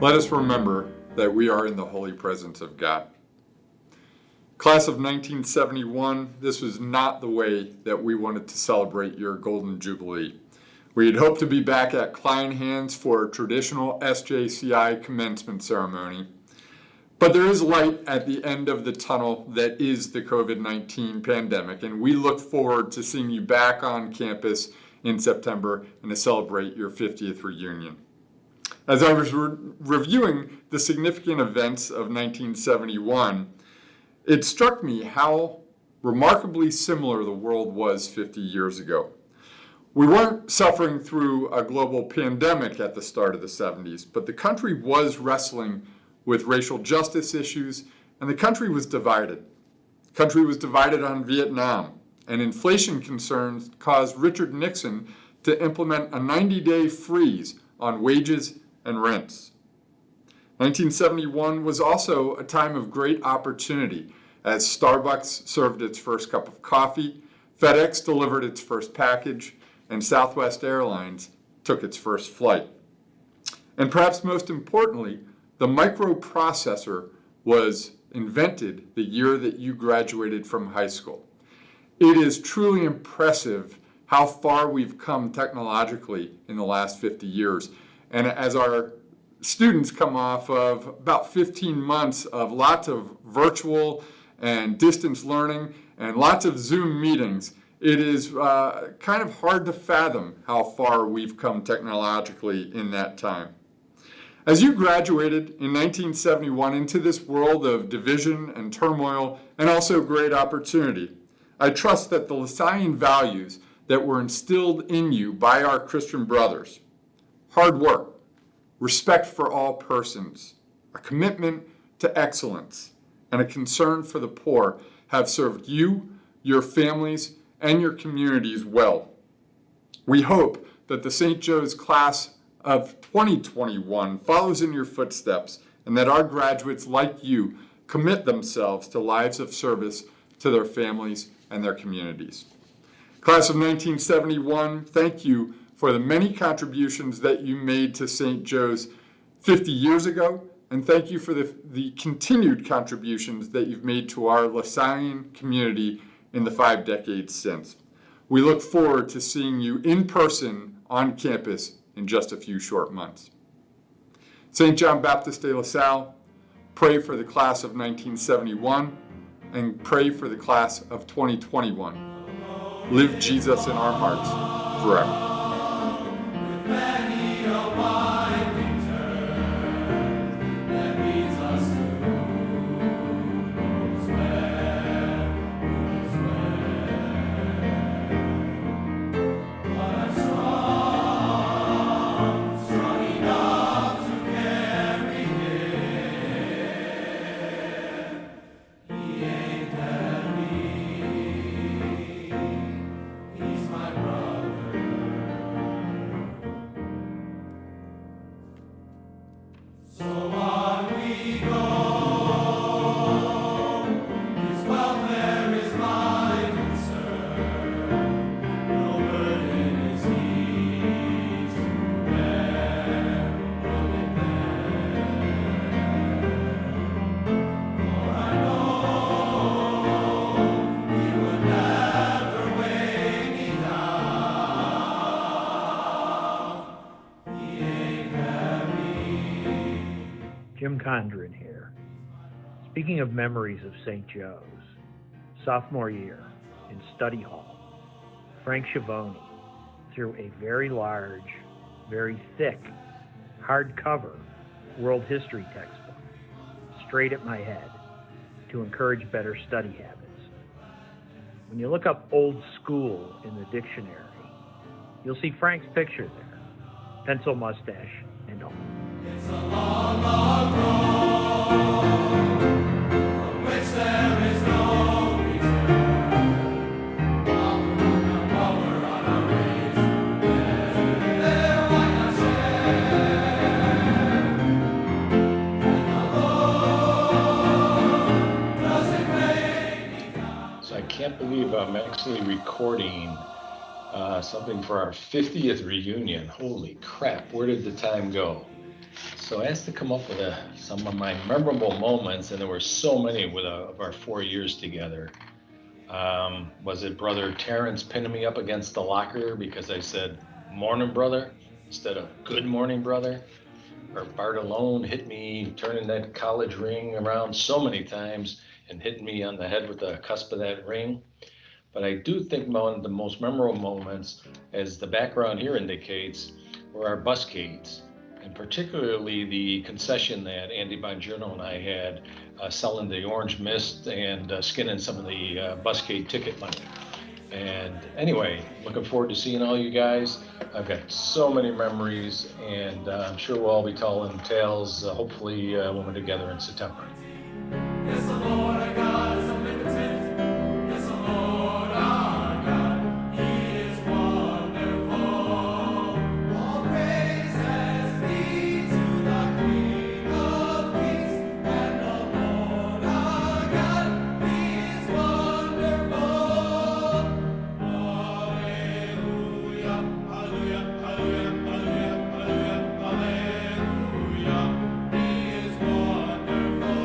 Let us remember that we are in the holy presence of God. Class of 1971, this was not the way that we wanted to celebrate your Golden Jubilee. We had hoped to be back at Kleinhans for a traditional SJCI commencement ceremony. But there is light at the end of the tunnel that is the COVID-19 pandemic, and we look forward to seeing you back on campus in September and to celebrate your 50th reunion. As I was reviewing the significant events of 1971, it struck me how remarkably similar the world was 50 years ago. We weren't suffering through a global pandemic at the start of the 70s, but the country was wrestling with racial justice issues, and the country was divided. The country was divided on Vietnam, and inflation concerns caused Richard Nixon to implement a 90-day freeze on wages and rents. 1971 was also a time of great opportunity as Starbucks served its first cup of coffee, FedEx delivered its first package, and Southwest Airlines took its first flight. And perhaps most importantly, the microprocessor was invented the year that you graduated from high school. It is truly impressive how far we've come technologically in the last 50 years. And as our students come off of about 15 months of lots of virtual and distance learning and lots of Zoom meetings, it is kind of hard to fathom how far we've come technologically in that time. As you graduated in 1971 into this world of division and turmoil and also great opportunity, I trust that the LaSallian values that were instilled in you by our Christian brothers, hard work, respect for all persons, a commitment to excellence, and a concern for the poor have served you, your families, and your communities well. We hope that the St. Joe's class of 2021 follows in your footsteps and that our graduates like you commit themselves to lives of service to their families and their communities. Class of 1971, thank you for the many contributions that you made to St. Joe's 50 years ago, and thank you for the continued contributions that you've made to our LaSallian community in the 5 decades since. We look forward to seeing you in person on campus in just a few short months. St. John Baptist de La Salle, pray for the class of 1971 and pray for the class of 2021. Live Jesus in our hearts forever. Jim Condren here. Speaking of memories of St. Joe's, sophomore year in study hall, Frank Schiavone threw a very large, very thick, hardcover world history textbook straight at my head to encourage better study habits. When you look up old school in the dictionary, you'll see Frank's picture there, pencil mustache and all. It's a long, long road from which there is no return. While we're on our way there, why not share? And the Lord doesn't make me down. So I can't believe I'm actually recording something for our 50th reunion. Holy crap, where did the time go? So I asked to come up with some of my memorable moments, and there were so many of our 4 years together. Was it Brother Terrence pinning me up against the locker because I said, "Morning, brother," instead of "Good morning, brother"? Or Bartolone hit me turning that college ring around so many times and hitting me on the head with the cusp of that ring. But I do think one of the most memorable moments, as the background here indicates, were our buscades, and particularly the concession that Andy Bongiorno and I had selling the orange mist and skinning some of the buscade ticket money. And anyway, looking forward to seeing all you guys. I've got so many memories, and I'm sure we'll all be telling tales, hopefully, when we're together in September. Yes, the Lord our God is omnipotent. Yes, the Lord our God, He is wonderful. All praises be to the King of Kings, and the Lord our God, He is wonderful. Hallelujah, hallelujah, hallelujah, hallelujah, hallelujah. He is wonderful.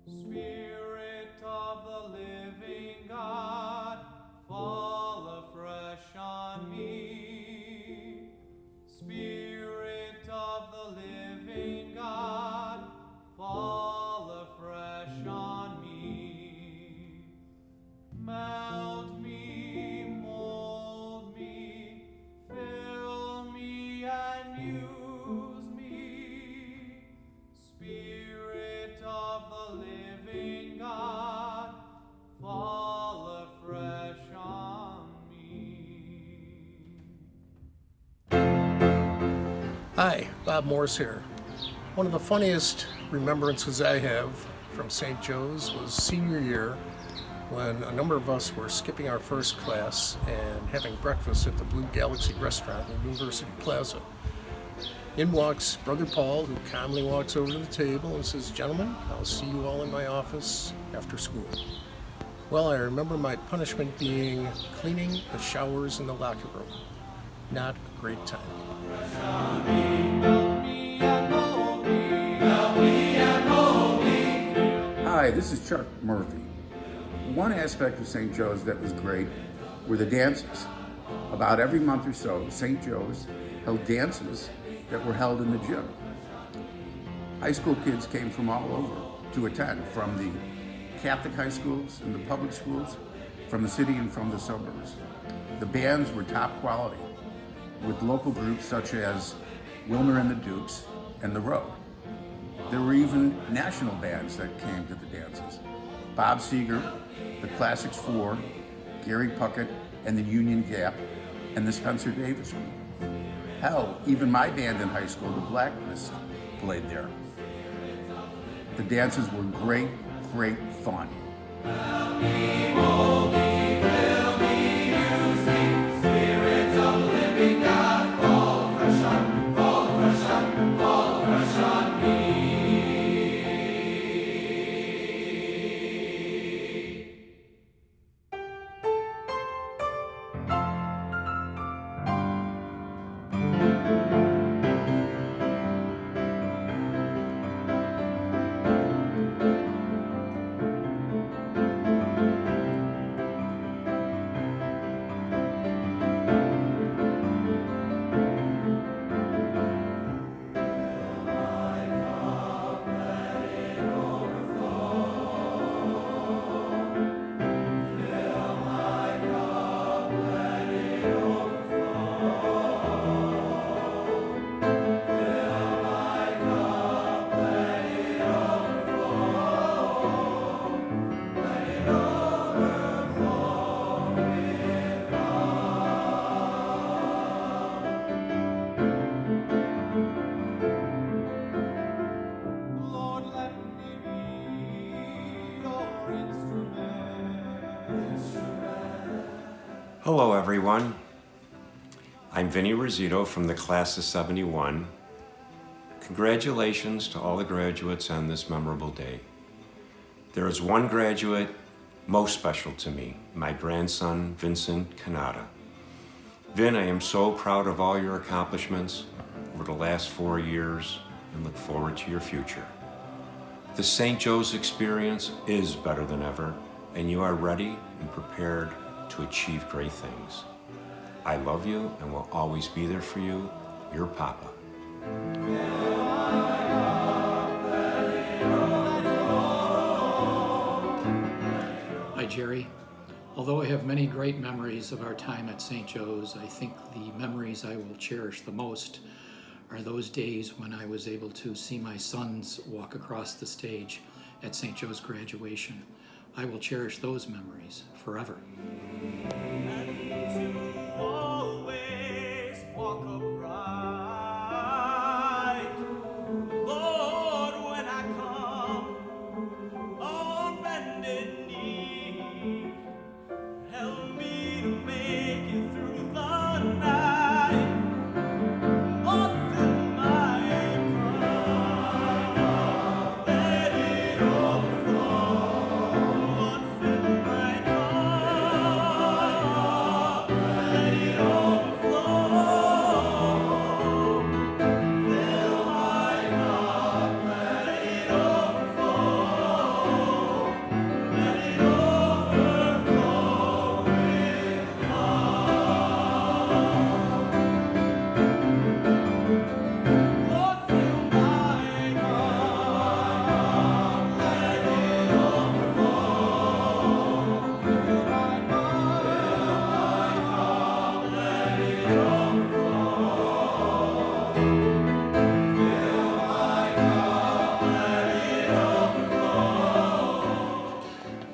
Spirit of the living God, fall afresh on me. Spirit of the living God, fall afresh on me. Melt me, mold me, fill me and use me. Spirit of the living God, fall afresh on me. Hi, Bob Morse here. One of the funniest remembrances I have from St. Joe's was senior year when a number of us were skipping our first class and having breakfast at the Blue Galaxy restaurant in University Plaza. In walks Brother Paul, who calmly walks over to the table and says, "Gentlemen, I'll see you all in my office after school." Well, I remember my punishment being cleaning the showers in the locker room. Not a great time. Hi, this is Chuck Murphy. One aspect of St. Joe's that was great were the dances. About every month or so, St. Joe's held dances that were held in the gym. High school kids came from all over to attend, from the Catholic high schools and the public schools, from the city and from the suburbs. The bands were top quality, with local groups such as Wilmer and the Dukes and The Road. There were even national bands that came to the dances. Bob Seger, the Classics Four, Gary Puckett and the Union Gap, and the Spencer Davis Group. Hell, even my band in high school, the Blacklist, played there. The dances were great, great fun. Hello, everyone. I'm Vinny Rosito from the class of 71. Congratulations to all the graduates on this memorable day. There is one graduate most special to me, my grandson, Vincent Canada. Vin, I am so proud of all your accomplishments over the last 4 years and look forward to your future. The St. Joe's experience is better than ever, and you are ready and prepared to achieve great things. I love you and will always be there for you, your Papa. Hi, Jerry. Although I have many great memories of our time at St. Joe's, I think the memories I will cherish the most are those days when I was able to see my sons walk across the stage at St. Joe's graduation. I will cherish those memories forever. Always walk upright, Lord, when I come on bended knee, help me to make it through the night. Lord, fill my cup, let it overflow. Lord, fill my cup, let it overflow. Fill my cup, let it overflow. Let it overflow with Lord, fill my cup, let it overflow. Fill my cup, let it overflow. Fill my cup, let it overflow.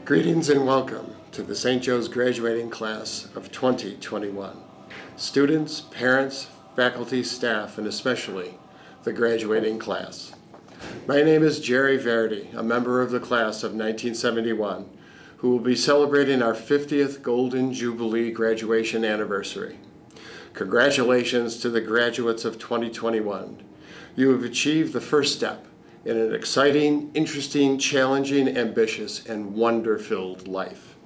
Greetings and welcome to the St. Joe's graduating class of 2021. Students, parents, faculty, staff, and especially the graduating class. My name is Jerry VERDI, a member of the class of 1971, who will be celebrating our 50th Golden Jubilee graduation anniversary. Congratulations to the graduates of 2021. You have achieved the first step in an exciting, interesting, challenging, ambitious, and wonder-filled life.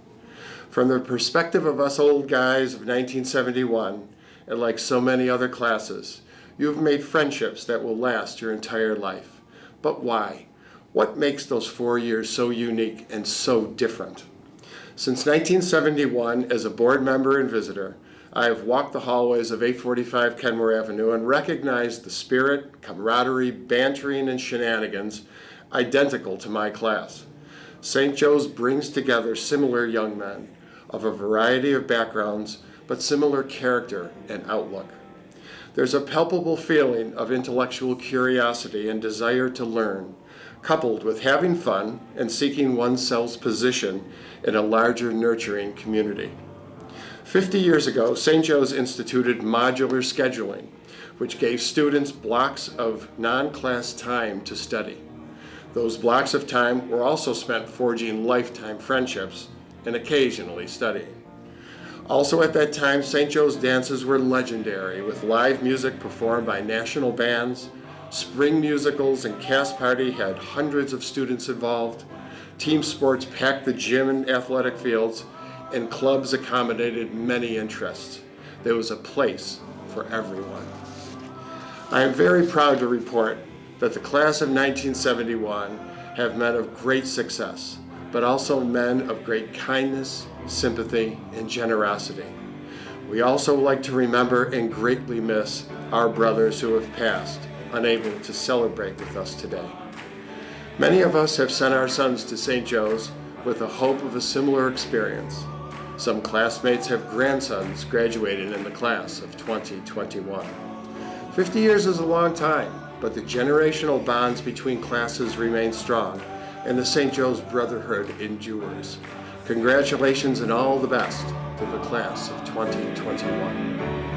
From the perspective of us old guys of 1971, and like so many other classes, you have made friendships that will last your entire life. But why? What makes those 4 years so unique and so different? Since 1971, as a board member and visitor, I have walked the hallways of 845 Kenmore Avenue and recognized the spirit, camaraderie, bantering, and shenanigans identical to my class. St. Joe's brings together similar young men of a variety of backgrounds, but similar character and outlook. There's a palpable feeling of intellectual curiosity and desire to learn, coupled with having fun and seeking oneself's position in a larger, nurturing community. 50 years ago, St. Joe's instituted modular scheduling, which gave students blocks of non-class time to study. Those blocks of time were also spent forging lifetime friendships and occasionally studying. Also at that time, St. Joe's dances were legendary, with live music performed by national bands. Spring musicals and cast party had hundreds of students involved. Team sports packed the gym and athletic fields, and clubs accommodated many interests. There was a place for everyone. I am very proud to report that the class of 1971 have men of great success, but also men of great kindness, sympathy, and generosity. We also like to remember and greatly miss our brothers who have passed, unable to celebrate with us today. Many of us have sent our sons to St. Joe's with the hope of a similar experience. Some classmates have grandsons graduating in the class of 2021. 50 years is a long time, but the generational bonds between classes remain strong, and the St. Joe's brotherhood endures. Congratulations and all the best to the class of 2021.